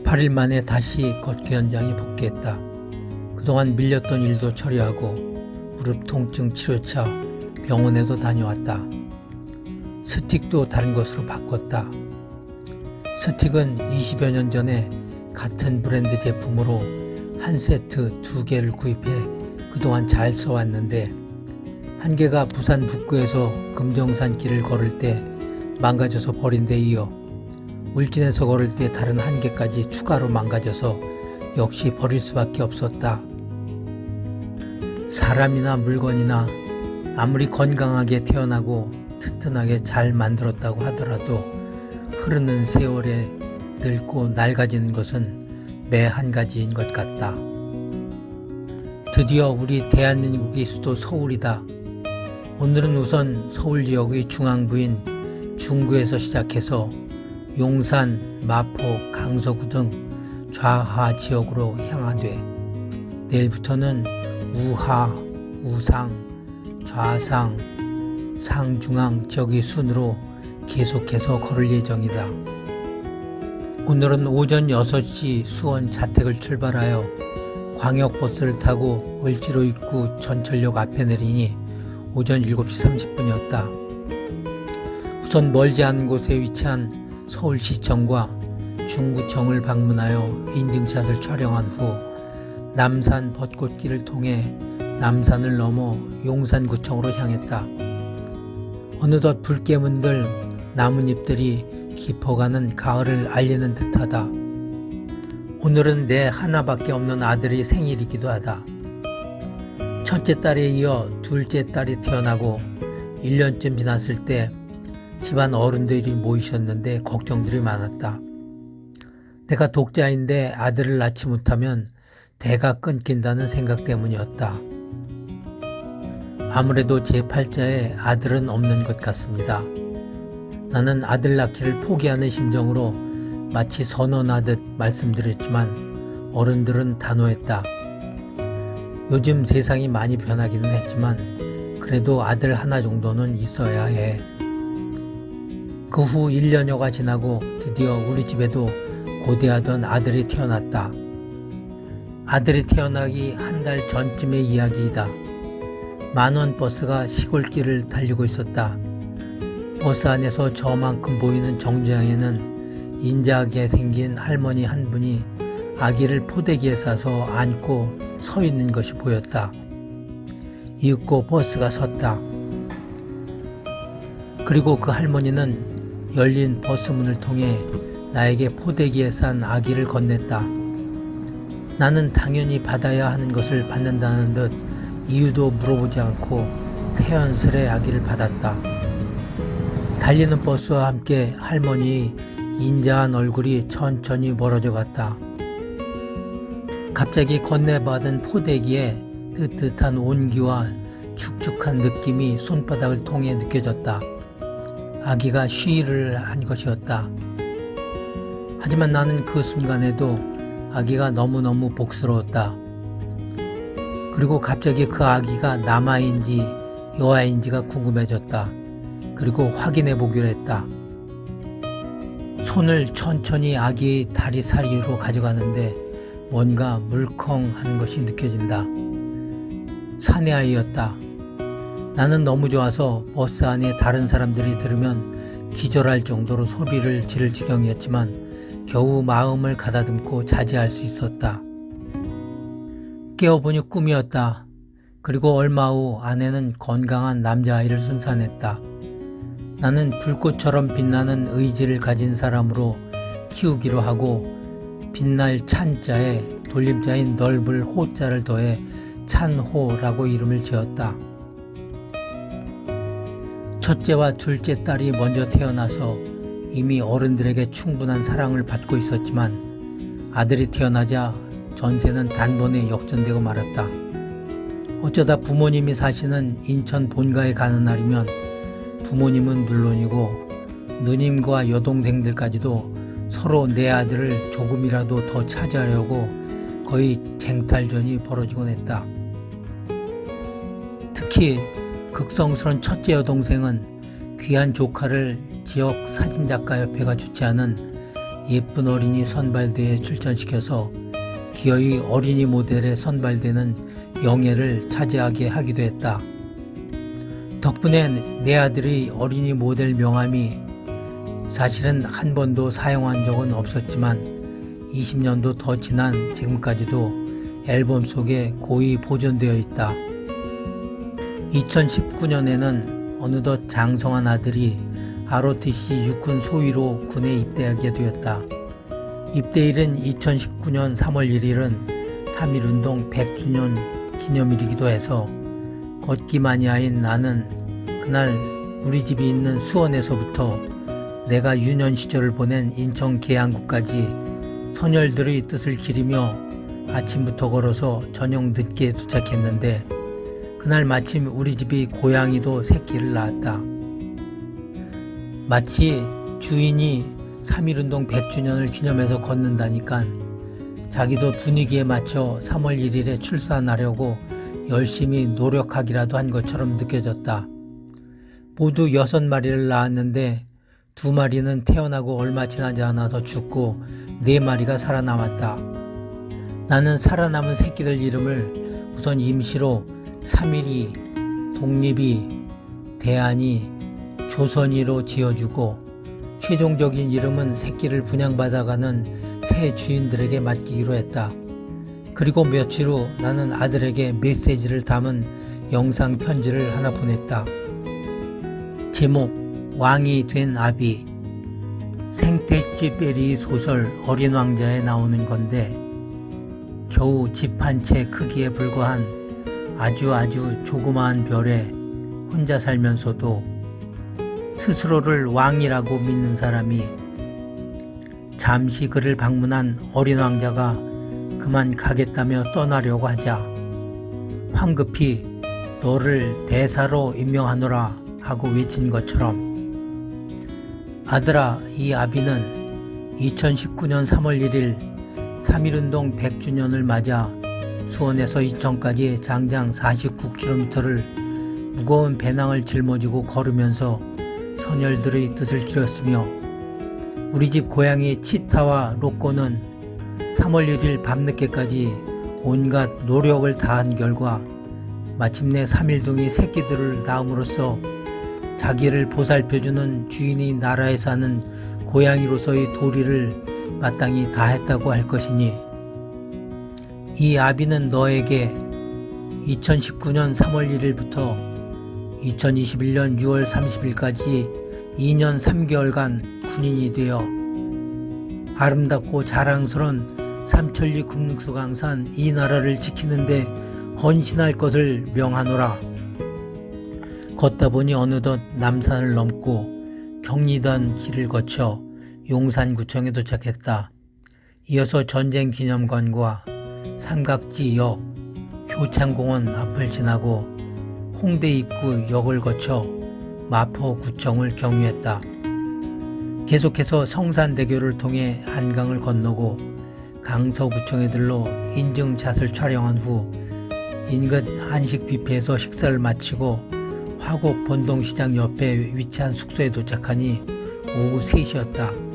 8일 만에 다시 걷기 현장에 복귀했다. 그동안 밀렸던 일도 처리하고 무릎 통증 치료차 병원에도 다녀왔다. 스틱도 다른 것으로 바꿨다. 스틱은 20여 년 전에 같은 브랜드 제품으로 한 세트 2개를 구입해 그동안 잘 써왔는데 한 개가 부산 북구에서 금정산 길을 걸을 때 망가져서 버린 데 이어 울진에서 걸을 때 다른 한 개까지 추가로 망가져서 역시 버릴 수밖에 없었다. 사람이나 물건이나 아무리 건강하게 태어나고 튼튼하게 잘 만들었다고 하더라도 흐르는 세월에 늙고 낡아지는 것은 매 한 가지인 것 같다. 드디어 우리 대한민국의 수도 서울이다. 오늘은 우선 서울 지역의 중앙부인 중구에서 시작해서 용산, 마포, 강서구 등 좌하 지역으로 향하되 내일부터는 우하, 우상, 좌상, 상중앙 지역의 순으로 계속해서 걸을 예정이다. 오늘은 오전 6시 수원 자택을 출발하여 광역버스를 타고 을지로 입구 전철역 앞에 내리니 오전 7시 30분이었다. 우선 멀지 않은 곳에 위치한 서울시청과 중구청을 방문하여 인증샷을 촬영한 후 남산 벚꽃길을 통해 남산을 넘어 용산구청으로 향했다. 어느덧 붉게 문들 나뭇잎들이 깊어가는 가을을 알리는 듯하다. 오늘은 내 하나밖에 없는 아들의 생일이기도 하다. 첫째 딸에 이어 둘째 딸이 태어나고 1년쯤 지났을 때 집안 어른들이 모이셨는데 걱정들이 많았다. 내가 독자인데 아들을 낳지 못하면 대가 끊긴다는 생각 때문이었다. 아무래도 제 팔자에 아들은 없는 것 같습니다. 나는 아들 낳기를 포기하는 심정으로 마치 선언하듯 말씀드렸지만 어른들은 단호했다. 요즘 세상이 많이 변하기는 했지만 그래도 아들 하나 정도는 있어야 해. 그 후 1년여가 지나고 드디어 우리 집에도 고대하던 아들이 태어났다. 아들이 태어나기 한 달 전쯤의 이야기이다. 만원 버스가 시골길을 달리고 있었다. 버스 안에서 저만큼 보이는 정류장에는 인자하게 생긴 할머니 한 분이 아기를 포대기에 싸서 안고 서 있는 것이 보였다. 이윽고 버스가 섰다. 그리고 그 할머니는 열린 버스 문을 통해 나에게 포대기에 싼 아기를 건넸다. 나는 당연히 받아야 하는 것을 받는다는 듯 이유도 물어보지 않고 새언슬의 아기를 받았다. 달리는 버스와 함께 할머니의 인자한 얼굴이 천천히 멀어져 갔다. 갑자기 건네받은 포대기에 뜨뜻한 온기와 축축한 느낌이 손바닥을 통해 느껴졌다. 아기가 쉬를 한 것이었다. 하지만 나는 그 순간에도 아기가 너무너무 복스러웠다. 그리고 갑자기 그 아기가 남아인지 여아인지가 궁금해졌다. 그리고 확인해 보기로 했다. 손을 천천히 아기의 다리 사이로 가져가는데 뭔가 물컹하는 것이 느껴진다. 사내아이였다. 나는 너무 좋아서 버스 안에 다른 사람들이 들으면 기절할 정도로 소리를 지를 지경이었지만 겨우 마음을 가다듬고 자제할 수 있었다. 깨어보니 꿈이었다. 그리고 얼마 후 아내는 건강한 남자아이를 순산했다. 나는 불꽃처럼 빛나는 의지를 가진 사람으로 키우기로 하고 빛날 찬자에 돌림자인 넓을 호자를 더해 찬호라고 이름을 지었다. 첫째와 둘째 딸이 먼저 태어나서 이미 어른들에게 충분한 사랑을 받고 있었지만 아들이 태어나자 전세는 단번에 역전되고 말았다. 어쩌다 부모님이 사시는 인천 본가에 가는 날이면 부모님은 물론이고 누님과 여동생들까지도 서로 내 아들을 조금이라도 더 차지하려고 거의 쟁탈전이 벌어지곤 했다. 특히 극성스런 첫째 여동생은 귀한 조카를 지역 사진작가협회가 주최하는 예쁜 어린이 선발대회에 출전시켜서 기어이 어린이 모델에 선발되는 영예를 차지하게 하기도 했다. 덕분에 내 아들의 어린이 모델 명함이 사실은 한 번도 사용한 적은 없었지만 20년도 더 지난 지금까지도 앨범 속에 고이 보존되어 있다. 2019년에는 어느덧 장성한 아들이 ROTC 육군 소위로 군에 입대하게 되었다. 입대일은 2019년 3월 1일은 3.1운동 100주년 기념일이기도 해서 걷기 마니아인 나는 그날 우리 집이 있는 수원에서부터 내가 유년 시절을 보낸 인천 계양구까지 선열들의 뜻을 기리며 아침부터 걸어서 저녁 늦게 도착했는데 그날 마침 우리 집이 고양이도 새끼를 낳았다. 마치 주인이 3.1운동 100주년을 기념해서 걷는다니까 자기도 분위기에 맞춰 3월 1일에 출산하려고 열심히 노력하기라도 한 것처럼 느껴졌다. 모두 6마리를 낳았는데 2마리는 태어나고 얼마 지나지 않아서 죽고 4마리가 살아남았다. 나는 살아남은 새끼들 이름을 우선 임시로 3.1이, 독립이, 대한이, 조선이로 지어주고 최종적인 이름은 새끼를 분양받아가는 새 주인들에게 맡기기로 했다. 그리고 며칠 후 나는 아들에게 메시지를 담은 영상 편지를 하나 보냈다. 제목 왕이 된 아비. 생태쥐베리 소설 어린 왕자에 나오는 건데 겨우 집 한 채 크기에 불과한 아주 조그마한 별에 혼자 살면서도 스스로를 왕이라고 믿는 사람이 잠시 그를 방문한 어린 왕자가 그만 가겠다며 떠나려고 하자 황급히 너를 대사로 임명하노라 하고 외친 것처럼 아들아, 이 아비는 2019년 3월 1일 3.1운동 100주년을 맞아 수원에서 인천까지 장장 49km를 무거운 배낭을 짊어지고 걸으면서 선열들의 뜻을 기렸으며 우리 집 고양이 치타와 로꼬는 3월 1일 밤늦게까지 온갖 노력을 다한 결과 마침내 3.1동이 새끼들을 낳음으로써 자기를 보살펴주는 주인이 나라에 사는 고양이로서의 도리를 마땅히 다했다고 할 것이니 이 아비는 너에게 2019년 3월 1일부터 2021년 6월 30일까지 2년 3개월간 군인이 되어 아름답고 자랑스러운 삼천리 금수강산 이 나라를 지키는데 헌신할 것을 명하노라. 걷다 보니 어느덧 남산을 넘고 경리단 길을 거쳐 용산구청에 도착했다. 이어서 전쟁기념관과 삼각지역, 효창공원 앞을 지나고 홍대 입구 역을 거쳐 마포구청을 경유했다. 계속해서 성산대교를 통해 한강을 건너고 강서구청에 들러 인증샷을 촬영한 후 인근 한식 뷔페에서 식사를 마치고 화곡 본동시장 옆에 위치한 숙소에 도착하니 오후 3시였다.